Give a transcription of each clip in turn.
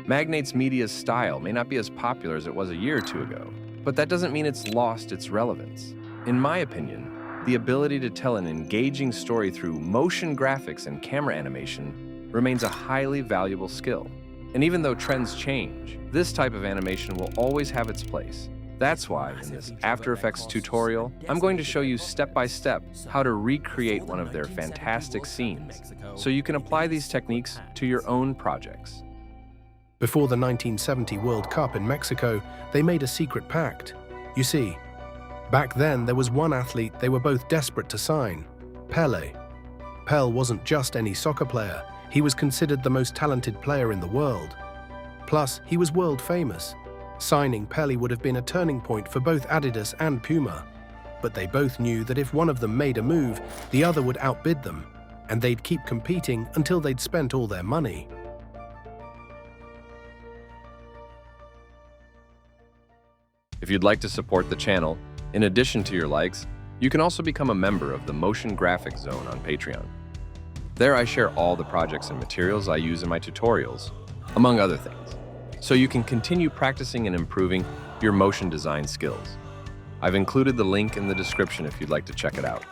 Magnates Media's style may not be as popular as it was a year or two ago, but that doesn't mean it's lost its relevance. In my opinion, the ability to tell an engaging story through motion graphics and camera animation remains a highly valuable skill. And even though trends change, this type of animation will always have its place. That's why, in this After Effects tutorial, I'm going to show you step by step how to recreate one of their fantastic scenes, so you can apply these techniques to your own projects. Before the 1970 World Cup in Mexico, they made a secret pact. You see, back then there was one athlete they were both desperate to sign, Pelé. Pelé wasn't just any soccer player, he was considered the most talented player in the world. Plus, he was world famous. Signing Pelé would have been a turning point for both Adidas and Puma. But they both knew that if one of them made a move, the other would outbid them, and they'd keep competing until they'd spent all their money. If you'd like to support the channel, in addition to your likes, you can also become a member of the Motion Graphics Zone on Patreon. There I share all the projects and materials I use in my tutorials, among other things, so you can continue practicing and improving your motion design skills. I've included the link in the description if you'd like to check it out.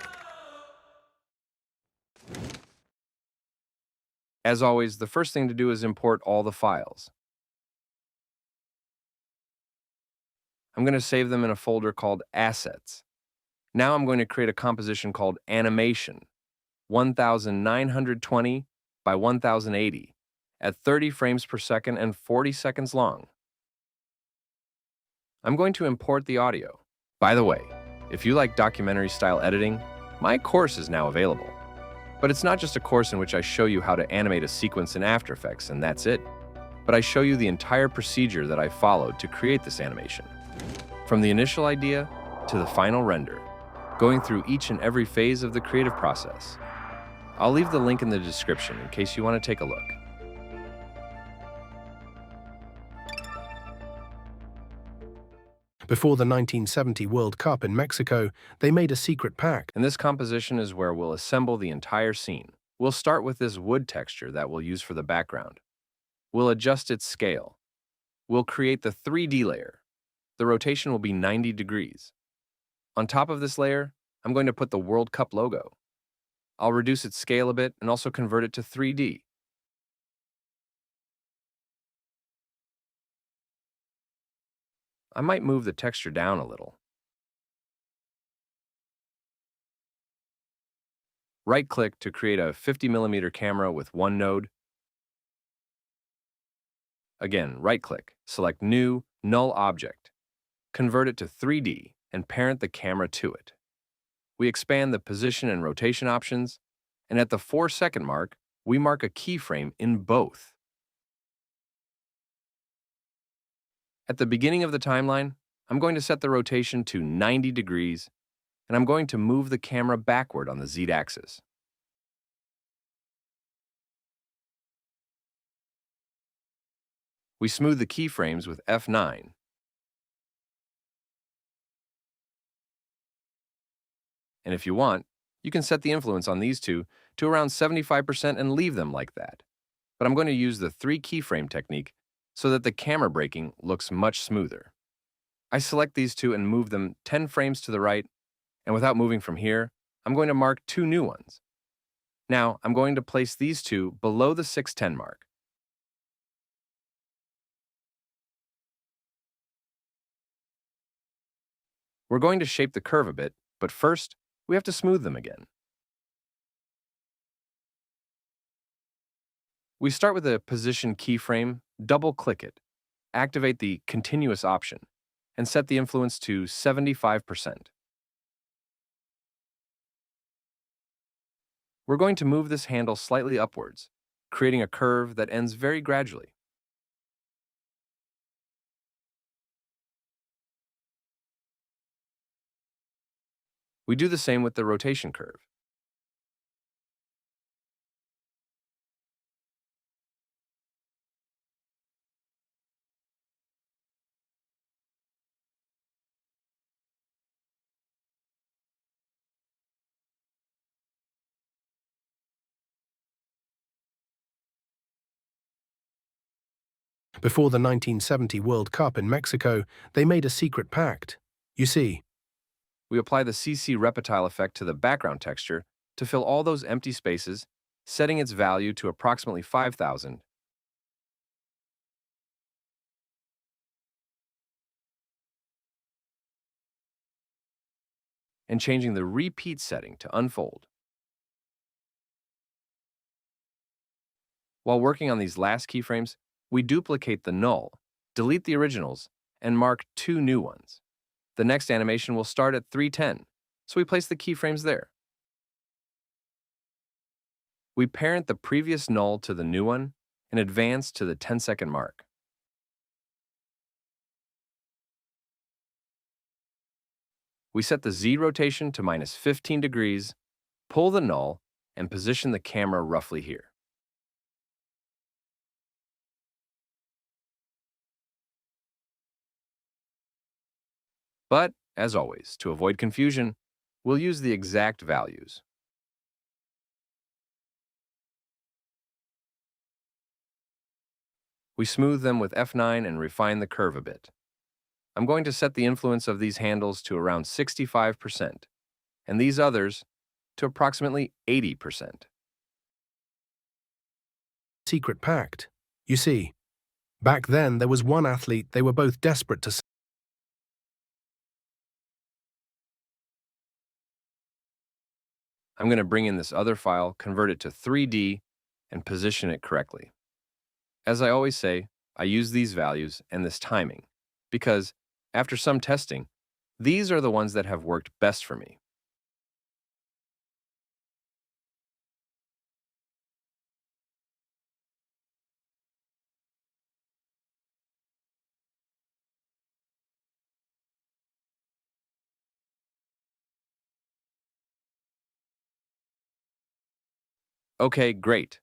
As always, the first thing to do is import all the files. I'm going to save them in a folder called Assets. Now I'm going to create a composition called Animation, 1920 by 1080, at 30 frames per second and 40 seconds long. I'm going to import the audio. By the way, if you like documentary-style editing, my course is now available. But it's not just a course in which I show you how to animate a sequence in After Effects and that's it, but I show you the entire procedure that I followed to create this animation. From the initial idea to the final render, going through each and every phase of the creative process. I'll leave the link in the description in case you want to take a look. Before the 1970 World Cup in Mexico, they made a secret pact. And this composition is where we'll assemble the entire scene. We'll start with this wood texture that we'll use for the background. We'll adjust its scale. We'll create the 3D layer. The rotation will be 90 degrees. On top of this layer, I'm going to put the World Cup logo. I'll reduce its scale a bit and also convert it to 3D. I might move the texture down a little. Right-click to create a 50mm camera with one node. Again, right-click, select New, Null Object. Convert it to 3D and parent the camera to it. We expand the position and rotation options, and at the 4-second mark, we mark a keyframe in both. At the beginning of the timeline, I'm going to set the rotation to 90 degrees, and I'm going to move the camera backward on the Z-axis. We smooth the keyframes with F9. And if you want, you can set the influence on these two to around 75% and leave them like that. But I'm going to use the 3 keyframe technique so that the camera breaking looks much smoother. I select these two and move them 10 frames to the right, and without moving from here, I'm going to mark 2 new ones. Now, I'm going to place these two below the 6:10 mark. We're going to shape the curve a bit, but first, we have to smooth them again. We start with a position keyframe, double-click it, activate the continuous option, and set the influence to 75%. We're going to move this handle slightly upwards, creating a curve that ends very gradually. We do the same with the rotation curve. Before the 1970 World Cup in Mexico, they made a secret pact. You see, We apply the CC reptile effect to the background texture to fill all those empty spaces, setting its value to approximately 5,000. And changing the repeat setting to unfold. While working on these last keyframes, we duplicate the null, delete the originals, and mark two new ones. The next animation will start at 310, so we place the keyframes there. We parent the previous null to the new one and advance to the 10-second mark. We set the Z rotation to -15 degrees, pull the null, and position the camera roughly here. But, as always, to avoid confusion, we'll use the exact values. We smooth them with F9 and refine the curve a bit. I'm going to set the influence of these handles to around 65%, and these others to approximately 80%. secret pact. You see, back then there was one athlete they were both desperate to. I'm going to bring in this other file, convert it to 3D, and position it correctly. As I always say, I use these values and this timing because, after some testing, these are the ones that have worked best for me. Okay, great.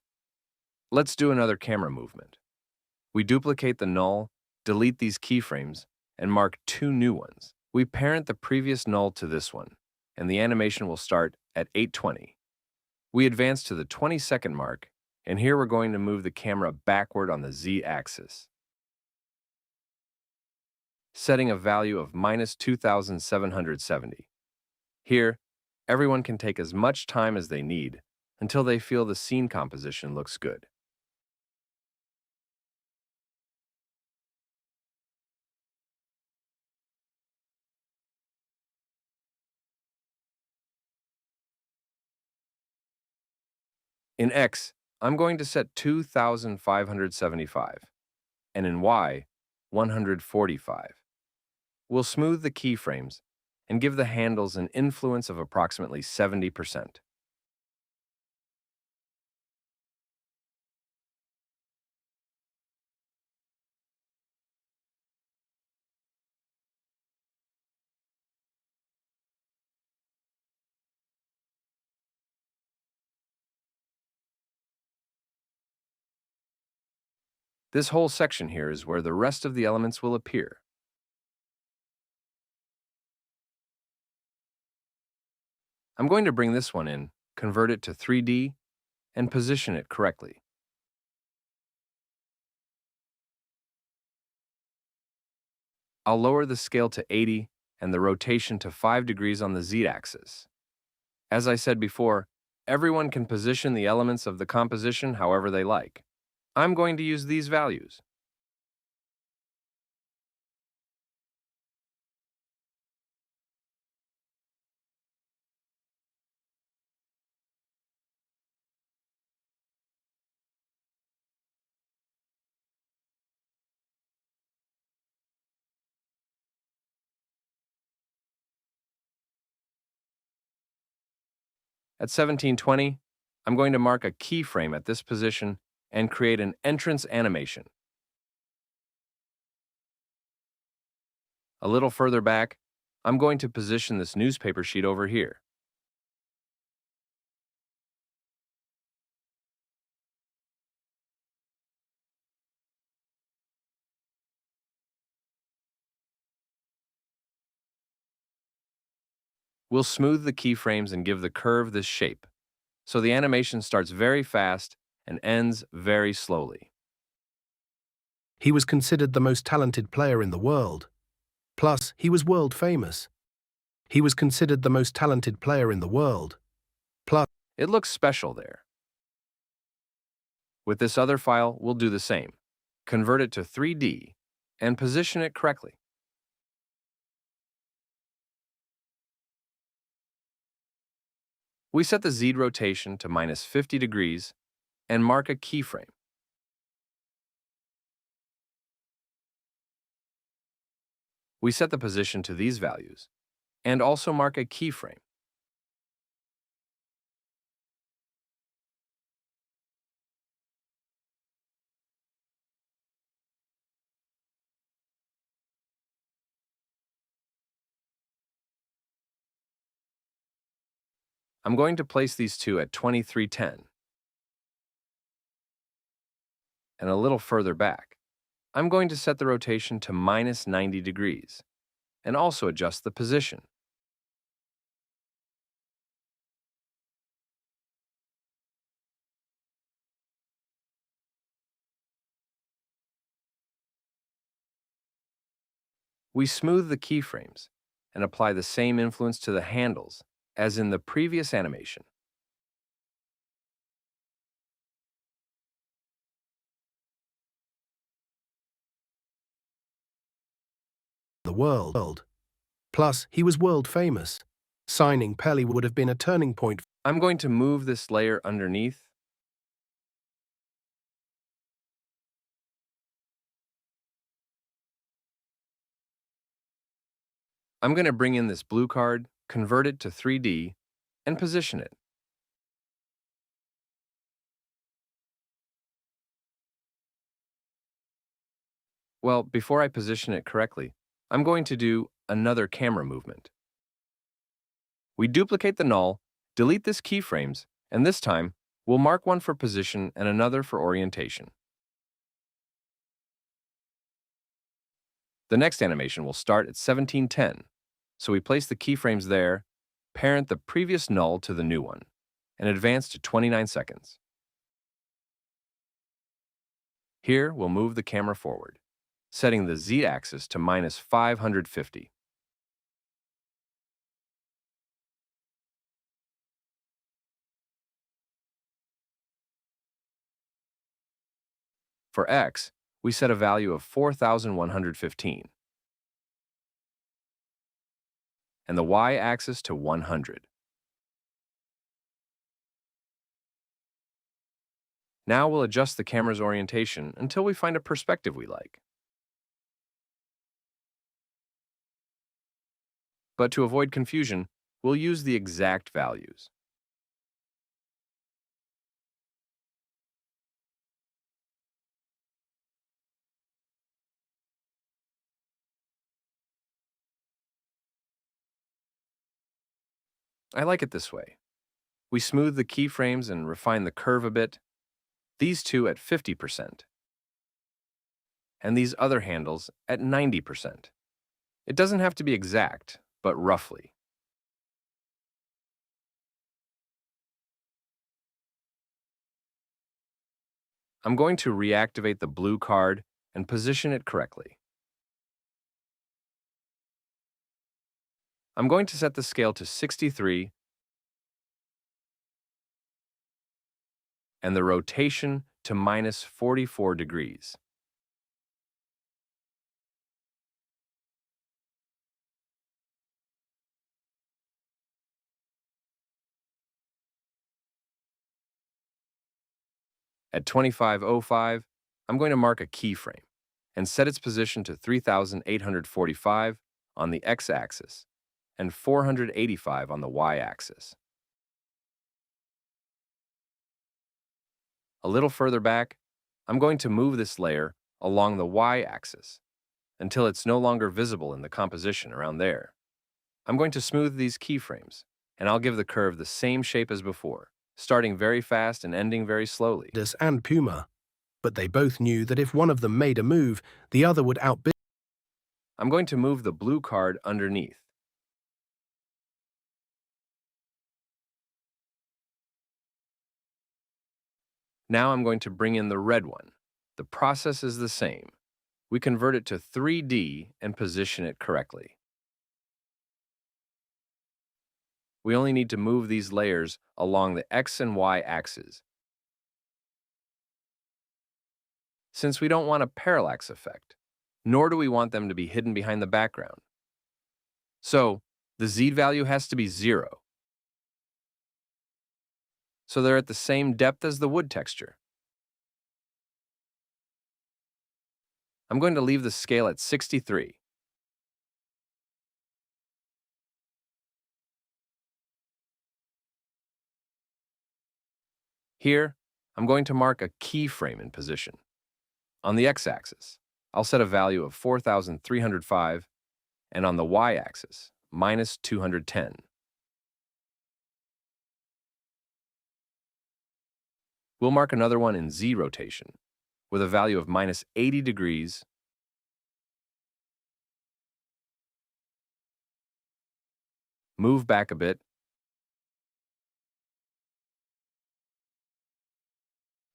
Let's do another camera movement. We duplicate the null, delete these keyframes, and mark two new ones. We parent the previous null to this one, and the animation will start at 820. We advance to the 20-second mark, and here we're going to move the camera backward on the Z-axis, setting a value of -2,770. Here, everyone can take as much time as they need until they feel the scene composition looks good. In X, I'm going to set 2,575, and in Y, 145. We'll smooth the keyframes and give the handles an influence of approximately 70%. This whole section here is where the rest of the elements will appear. I'm going to bring this one in, convert it to 3D, and position it correctly. I'll lower the scale to 80 and the rotation to 5 degrees on the Z-axis. As I said before, everyone can position the elements of the composition however they like. I'm going to use these values. At 1720, I'm going to mark a keyframe at this position and create an entrance animation. A little further back, I'm going to position this newspaper sheet over here. We'll smooth the keyframes and give the curve this shape, so the animation starts very fast and ends very slowly. He was considered the most talented player in the world. Plus, he was world famous. He was considered the most talented player in the world. Plus, It looks special there. With this other file, we'll do the same. Convert it to 3D and position it correctly. We set the Z rotation to -50 degrees and mark a keyframe. We set the position to these values and also mark a keyframe. I'm going to place these two at 2310 and a little further back. I'm going to set the rotation to -90 degrees and also adjust the position. We smooth the keyframes and apply the same influence to the handles as in the previous animation. the world. Plus, he was world famous. Signing Pele would have been a turning point. I'm going to move this layer underneath. I'm going to bring in this blue card, convert it to 3D, and position it. Well, before I position it correctly, I'm going to do another camera movement. We duplicate the null, delete this keyframes, and this time, we'll mark one for position and another for orientation. The next animation will start at 1710, so we place the keyframes there, parent the previous null to the new one, and advance to 29 seconds. Here, we'll move the camera forward, setting the Z-axis to -550. For X, we set a value of 4,115, and the Y-axis to 100. Now we'll adjust the camera's orientation until we find a perspective we like. But to avoid confusion, we'll use the exact values. I like it this way. We smooth the keyframes and refine the curve a bit, these two at 50%, and these other handles at 90%. It doesn't have to be exact, but roughly. I'm going to reactivate the blue card and position it correctly. I'm going to set the scale to 63 and the rotation to -44 degrees. At 2505, I'm going to mark a keyframe and set its position to 3,845 on the x-axis and 485 on the y-axis. A little further back, I'm going to move this layer along the y-axis until it's no longer visible in the composition around there. I'm going to smooth these keyframes, and I'll give the curve the same shape as before, starting very fast and ending very slowly. And Puma. But they both knew that if one of them made a move, the other would outbid. I'm going to move the blue card underneath. Now I'm going to bring in the red one. The process is the same. we convert it to 3D and position it correctly. We only need to move these layers along the X and Y axes, since we don't want a parallax effect, nor do we want them to be hidden behind the background. So, the Z value has to be 0, so they're at the same depth as the wood texture. I'm going to leave the scale at 63. Here, I'm going to mark a keyframe in position. On the x-axis, I'll set a value of 4,305, and on the y-axis, minus 210. We'll mark another one in Z rotation, with a value of minus 80 degrees, move back a bit,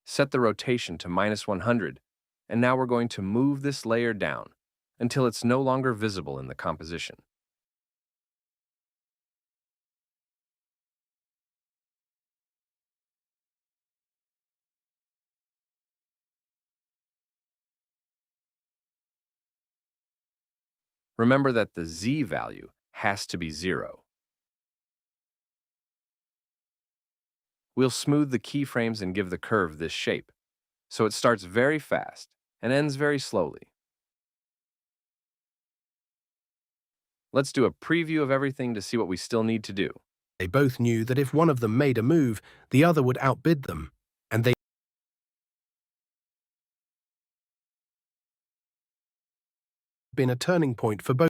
set the rotation to minus 100, and now we're going to move this layer down until it's no longer visible in the composition. Remember that the Z value has to be 0. We'll smooth the keyframes and give the curve this shape, so it starts very fast and ends very slowly. Let's do a preview of everything to see what we still need to do. They both knew that if one of them made a move, the other would outbid them, and they'd been a turning point for both.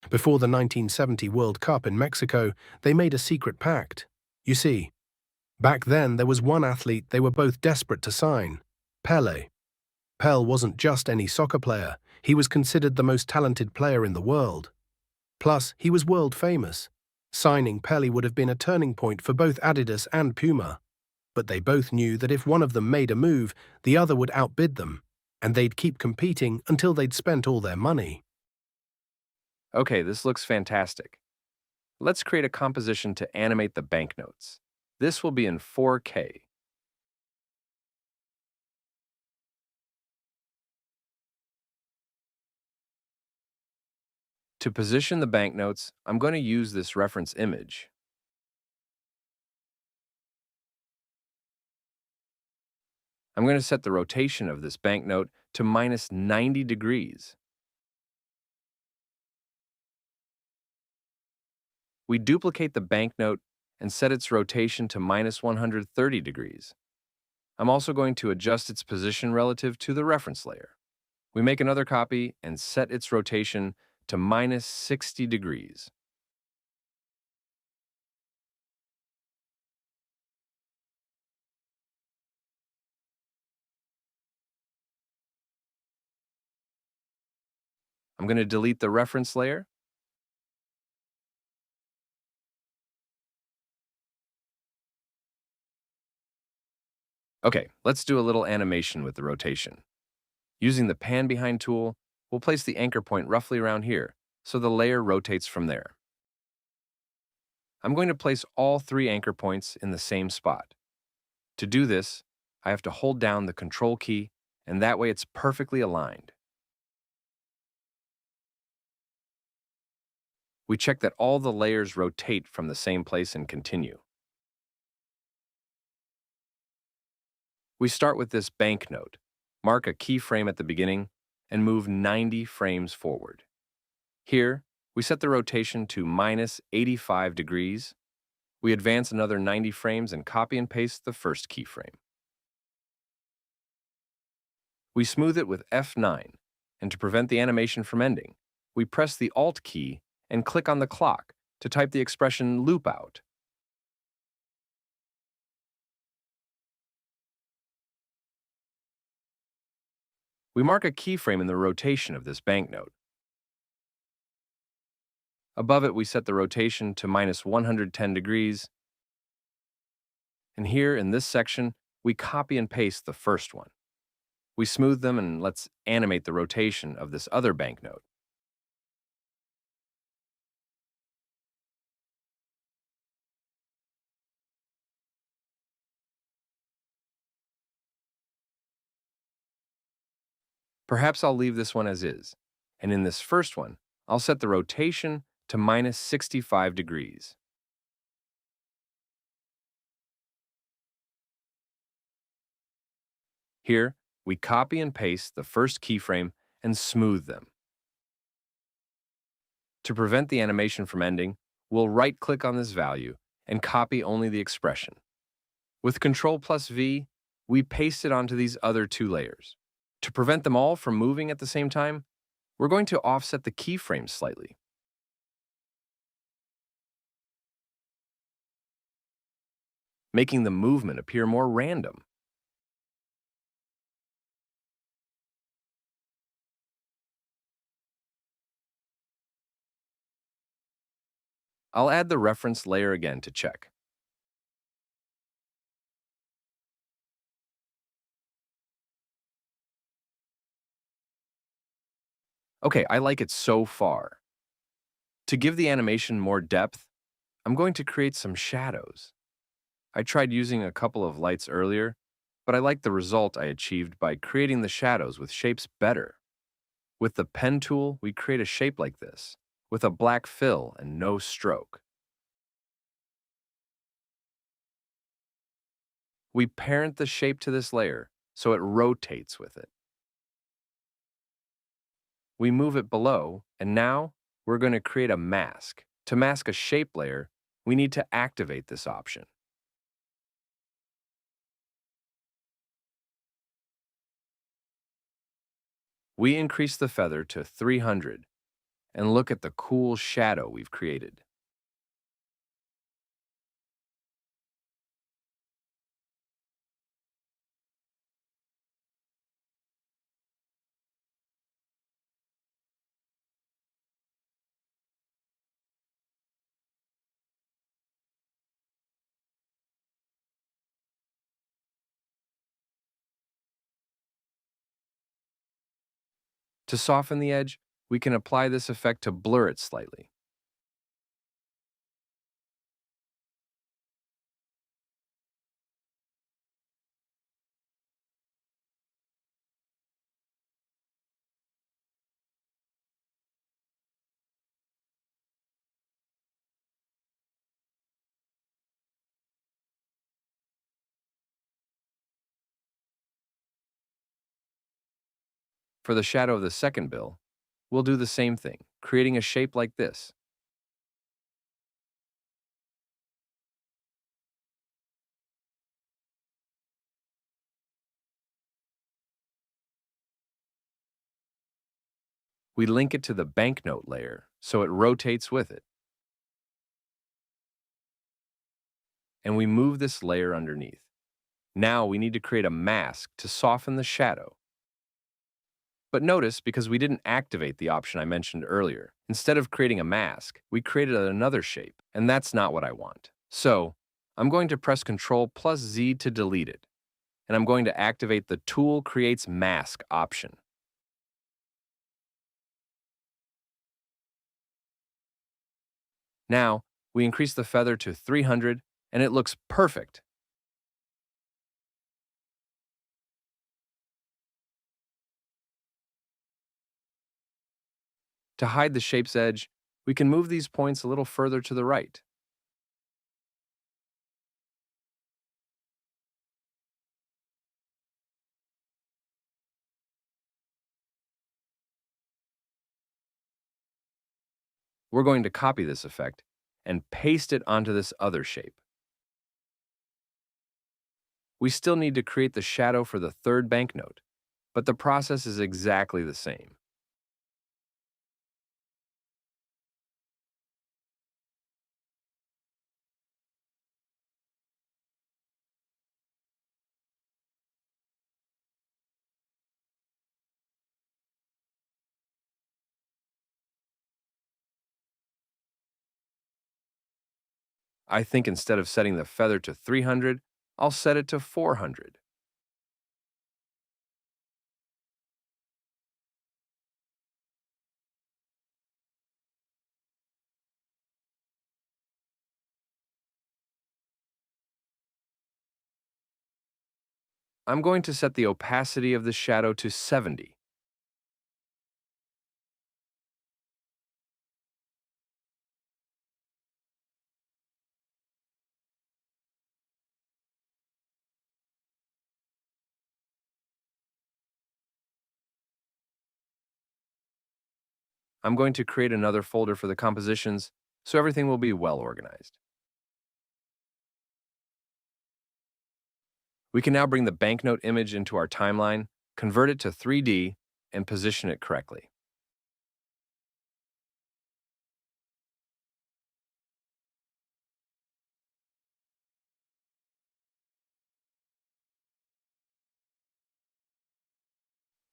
Before the 1970 World Cup in Mexico, they made a secret pact. You see, back then there was one athlete they were both desperate to sign, Pelé. Pelé wasn't just any soccer player, he was considered the most talented player in the world. Plus, he was world famous. Signing Pelé would have been a turning point for both Adidas and Puma. But they both knew that if one of them made a move, the other would outbid them, and they'd keep competing until they'd spent all their money. Okay, this looks fantastic. Let's create a composition to animate the banknotes. This will be in 4K. To position the banknotes, I'm going to use this reference image. I'm going to set the rotation of this banknote to minus 90 degrees. We duplicate the banknote and set its rotation to minus 130 degrees. I'm also going to adjust its position relative to the reference layer. We make another copy and set its rotation to minus 60 degrees. I'm going to delete the reference layer. Okay, let's do a little animation with the rotation. Using the Pan Behind tool, we'll place the anchor point roughly around here, so the layer rotates from there. I'm going to place all 3 anchor points in the same spot. To do this, I have to hold down the Control key, and that way it's perfectly aligned. We check that all the layers rotate from the same place and continue. We start with this banknote, mark a keyframe at the beginning, and move 90 frames forward. Here, we set the rotation to minus 85 degrees. We advance another 90 frames and copy and paste the first keyframe. We smooth it with F9, and to prevent the animation from ending, we press the Alt key and click on the clock to type the expression loop out. We mark a keyframe in the rotation of this banknote. Above it, we set the rotation to minus 110 degrees. And here in this section, we copy and paste the first one. We smooth them and let's animate the rotation of this other banknote. Perhaps I'll leave this one as is. And in this first one, I'll set the rotation to minus 65 degrees. Here, we copy and paste the first keyframe and smooth them. To prevent the animation from ending, we'll right-click on this value and copy only the expression. With Ctrl plus V, we paste it onto these other two layers. To prevent them all from moving at the same time, we're going to offset the keyframes slightly. Making the movement appear more random. I'll add the reference layer again to check. Okay, I like it so far. To give the animation more depth, I'm going to create some shadows. I tried using a couple of lights earlier, but I like the result I achieved by creating the shadows with shapes better. With the pen tool, we create a shape like this, with a black fill and no stroke. We parent the shape to this layer so it rotates with it. We move it below, and now we're going to create a mask. To mask a shape layer, we need to activate this option. We increase the feather to 300 and look at the cool shadow we've created. To soften the edge, we can apply this effect to blur it slightly. For the shadow of the second bill, we'll do the same thing, creating a shape like this. We link it to the banknote layer so it rotates with it. And we move this layer underneath. Now we need to create a mask to soften the shadow. But notice, because we didn't activate the option I mentioned earlier, instead of creating a mask, we created another shape, and that's not what I want. So, I'm going to press Ctrl plus Z to delete it, and I'm going to activate the Tool Creates Mask option. Now, we increase the feather to 300, and it looks perfect. To hide the shape's edge, we can move these points a little further to the right. We're going to copy this effect and paste it onto this other shape. We still need to create the shadow for the third banknote, but the process is exactly the same. I think instead of setting the feather to 300, I'll set it to 400. I'm going to set the opacity of the shadow to 70. I'm going to create another folder for the compositions, so everything will be well organized. We can now bring the banknote image into our timeline, convert it to 3D, and position it correctly.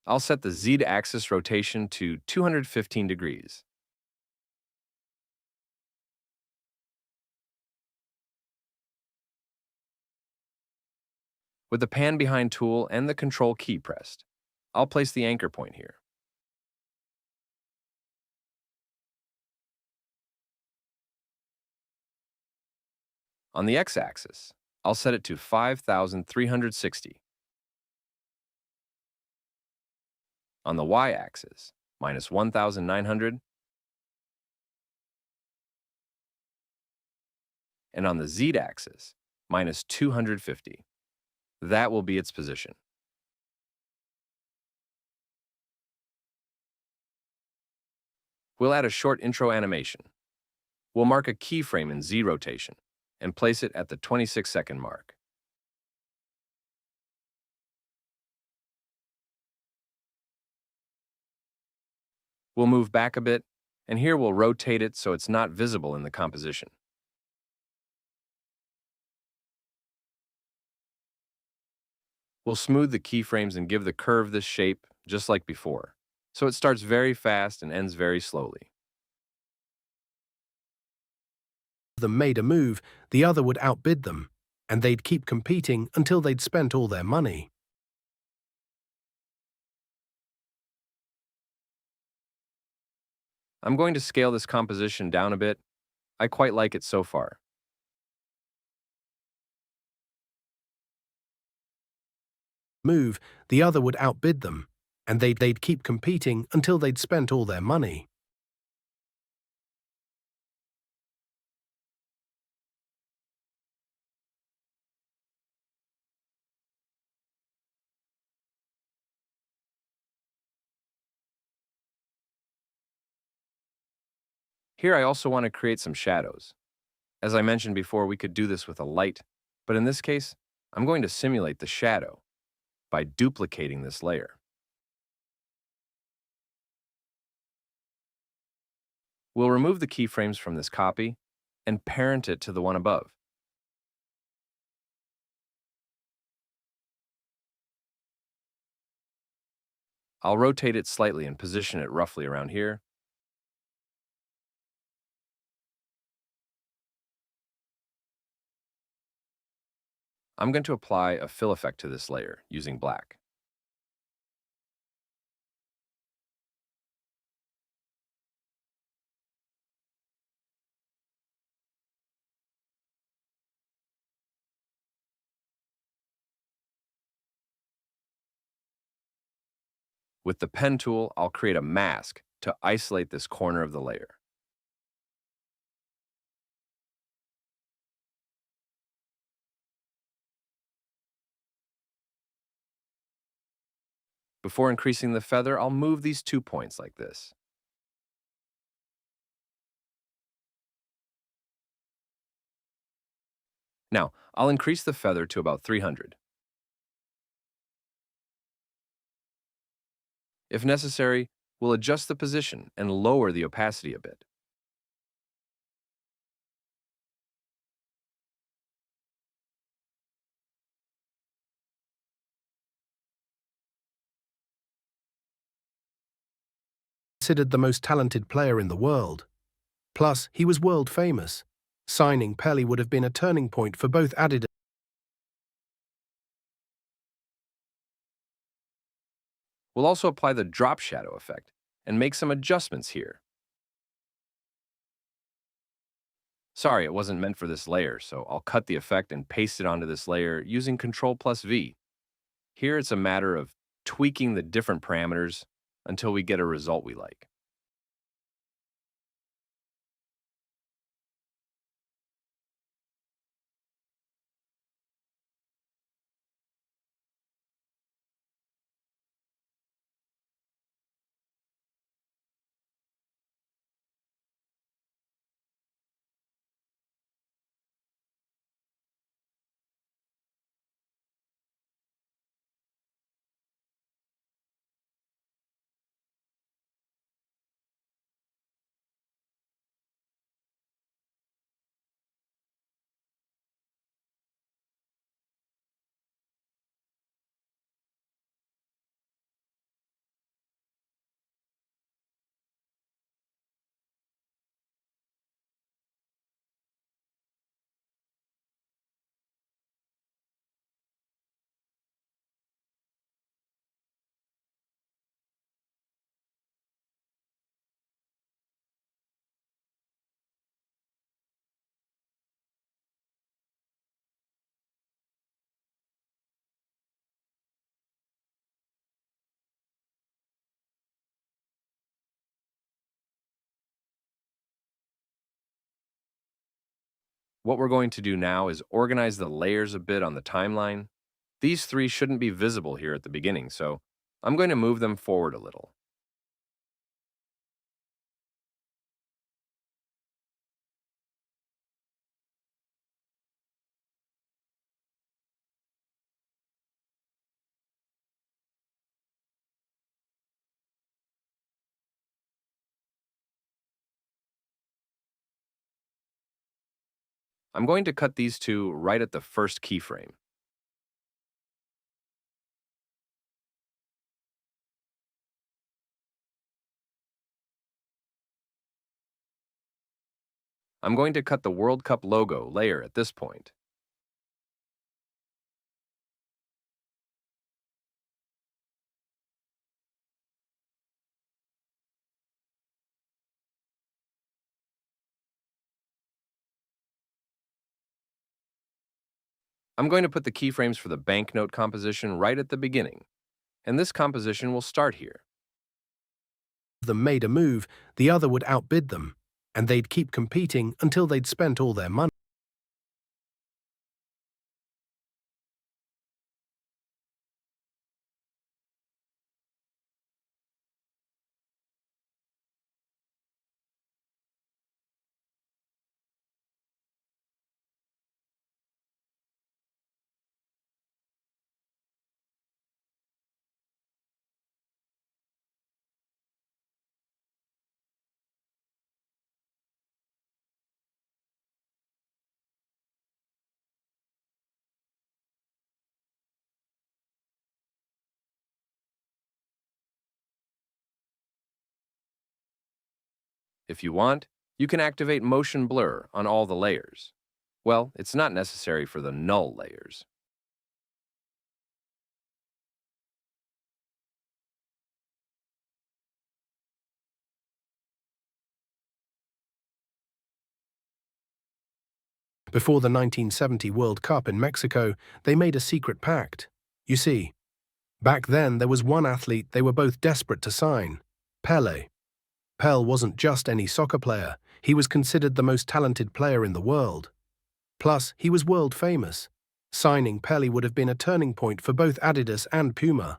I'll set the Z-axis rotation to 215 degrees. With the pan behind tool and the control key pressed, I'll place the anchor point here. On the X-axis, I'll set it to 5,360. On the Y-axis, minus 1,900. And on the Z-axis, minus 250. That will be its position. We'll add a short intro animation. We'll mark a keyframe in Z rotation and place it at the 26-second mark. We'll move back a bit, and here we'll rotate it so it's not visible in the composition. We'll smooth the keyframes and give the curve this shape, just like before, so it starts very fast and ends very slowly. Them made a move, the other would outbid them, and they'd keep competing until they'd spent all their money. I'm going to scale this composition down a bit. I quite like it so far. Move, the other would outbid them, and they'd keep competing until they'd spent all their money. Here I also want to create some shadows. As I mentioned before, we could do this with a light, but in this case, I'm going to simulate the shadow by duplicating this layer. We'll remove the keyframes from this copy and parent it to the one above. I'll rotate it slightly and position it roughly around here. I'm going to apply a fill effect to this layer using black. With the pen tool, I'll create a mask to isolate this corner of the layer. Before increasing the feather, I'll move these 2 points like this. Now, I'll increase the feather to about 300. If necessary, we'll adjust the position and lower the opacity a bit. Considered the most talented player in the world. Plus, he was world famous. Signing Pelé would have been a turning point for both Adidas We'll also apply the drop shadow effect and make some adjustments here. Sorry, it wasn't meant for this layer, so I'll cut the effect and paste it onto this layer using Ctrl+V. Here it's a matter of tweaking the different parameters until we get a result we like. What we're going to do now is organize the layers a bit on the timeline. These three shouldn't be visible here at the beginning, so I'm going to move them forward a little. I'm going to cut these two right at the first keyframe. I'm going to cut the World Cup logo layer at this point. I'm going to put the keyframes for the banknote composition right at the beginning, and this composition will start here. Them made a move, the other would outbid them, and they'd keep competing until they'd spent all their money. If you want, you can activate motion blur on all the layers. Well, it's not necessary for the null layers. Before the 1970 World Cup in Mexico, they made a secret pact. You see, back then there was one athlete they were both desperate to sign, Pele. Pele wasn't just any soccer player, he was considered the most talented player in the world. Plus, he was world famous. Signing Pele would have been a turning point for both Adidas and Puma.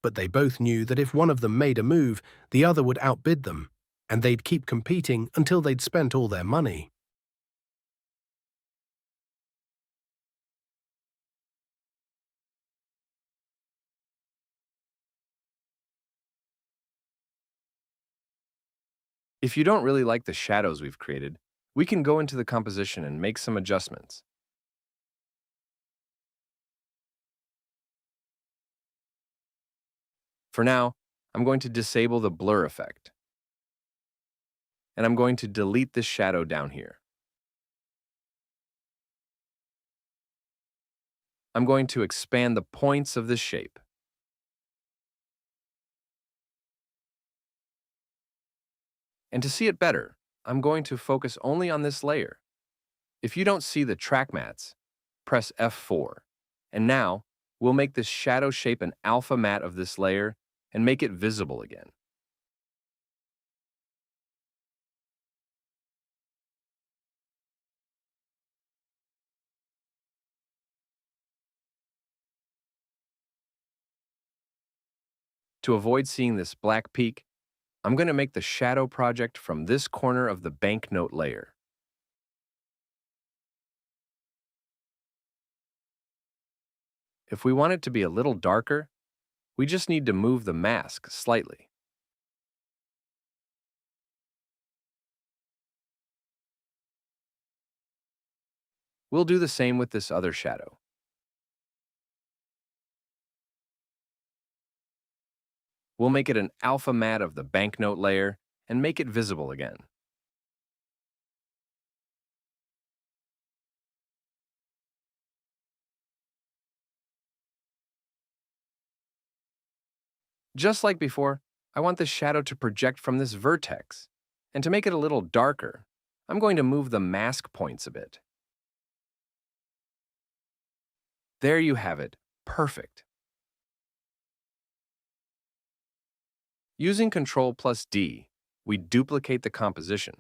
But they both knew that if one of them made a move, the other would outbid them, and they'd keep competing until they'd spent all their money. If you don't really like the shadows we've created, we can go into the composition and make some adjustments. For now, I'm going to disable the blur effect. And I'm going to delete this shadow down here. I'm going to expand the points of this shape. And to see it better, I'm going to focus only on this layer. If you don't see the track mats, press F4. And now, we'll make this shadow shape an alpha matte of this layer and make it visible again. To avoid seeing this black peak, I'm going to make the shadow project from this corner of the banknote layer. If we want it to be a little darker, we just need to move the mask slightly. We'll do the same with this other shadow. We'll make it an alpha matte of the banknote layer and make it visible again. Just like before, I want the shadow to project from this vertex. And to make it a little darker, I'm going to move the mask points a bit. There you have it. Perfect. Using Ctrl+D, we duplicate the composition.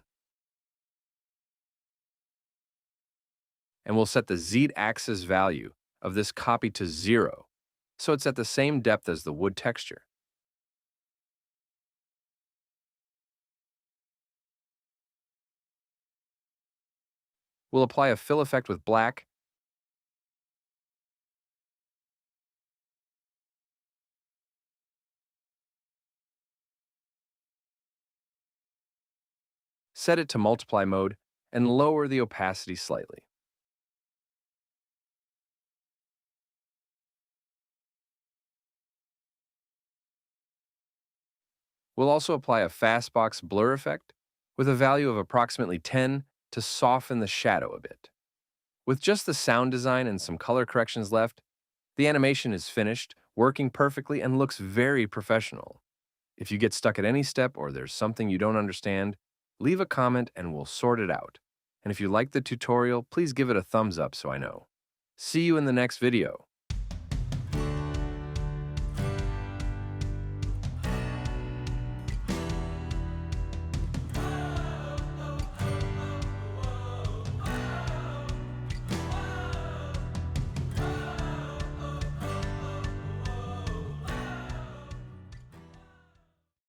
And we'll set the Z-axis value of this copy to 0, so it's at the same depth as the wood texture. We'll apply a fill effect with black, set it to multiply mode, and lower the opacity slightly. We'll also apply a fastbox blur effect with a value of approximately 10 to soften the shadow a bit. With just the sound design and some color corrections left, the animation is finished, working perfectly, and looks very professional. If you get stuck at any step or there's something you don't understand, leave a comment and we'll sort it out. And if you like the tutorial, please give it a thumbs up so I know. See you in the next video.